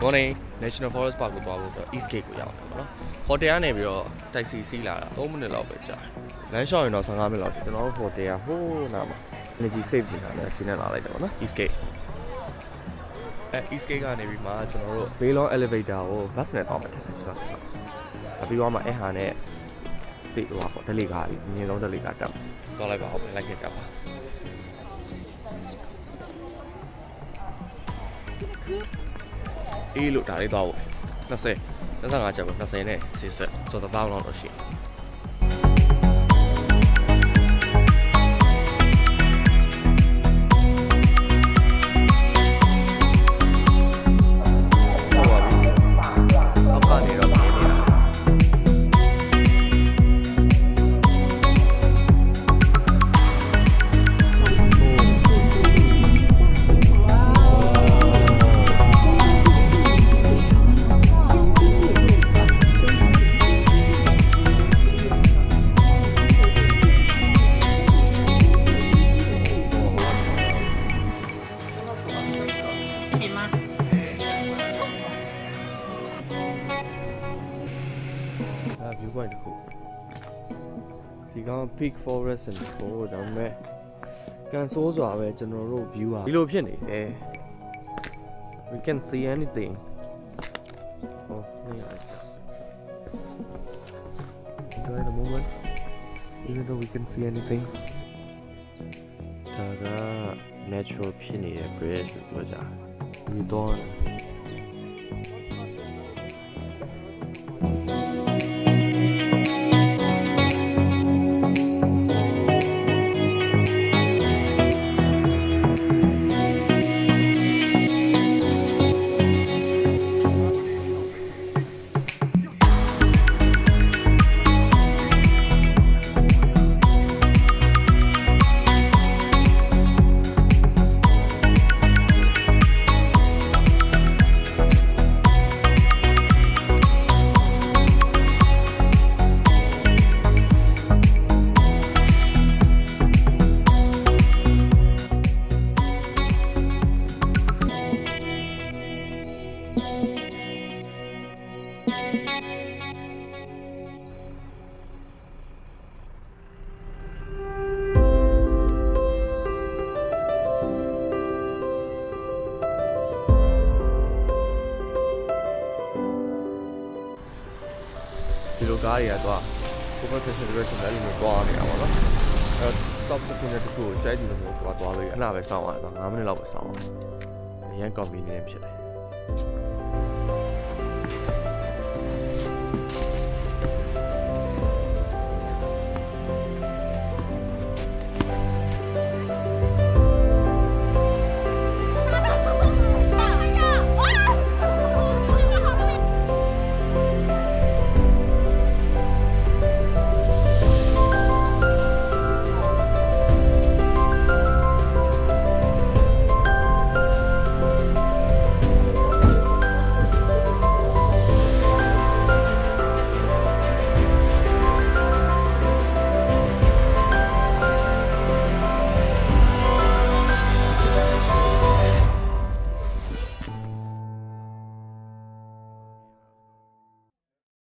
Morning National Forest Park ကိုသွားဖို့အတွက် East Gate ကိုရောက်တယ်ပေါ့နော်။ Hotel ကနေပြီးတော့ taxi စီးလာတာ3မိနစ်လောက်ပဲကြာတယ်။လမ်းလျှောက်ရင်တော့15မိနစ်လောက်ကြာကျွန်တော်တို့ hotel ကဟိုးနားမှာ energy save နေတာလည်းစီးနေလာလိုက်တယ်ပေါ့နော် East Gate East Gate ကနေပြီးမှကျွန်တော်တို့ Baylon Elevator ကို bus နဲ့တောင်းမယ်တယ်ဆိုတော့ပြီးတော့မှအဲ့ဟာနဲ့ပြေးသွားပေါ့ဒလိကားပြီးအမြင့်ဆုံးဒလိကားတက်သွားလိုက်ပါဟုတ်လိုက်ခဲ့ကြပါအေးလို့ဒါလေးသွားဖို့20 25ချက်ပေါ့20နဲ့60ဆိုတော့1000လောက်တော့ရှိview point တစ်ခုဒီကောင် Peak Forest နဲ့ဟိုဒါပေမဲ့ကန်ဆိုးစွာပဲကျွန်တော်တို့ view ဟာဒီလိုဖြစ်နေတယ် we can see anything ဟောနေရတယ် enjoy the moment even though we can see anything ဒါက natural ဖြစ်နေတဲ့ bridge လို့ပြောကြဒီတော့ဒီလိုကားတွေကတော့ conversation direction လည်းမျိုးသွားနေတာပေါ့နော်အဲ stop တစ်ခုနဲ့တစ်ခုကိုကြိုက်တယ်လို့မျိုးသွားလို့ရခဏပဲစောင့်ရတယ်5မိနစ်လောက်ပဲစောင့်ရအရင် convenient ဖြစ်တယ်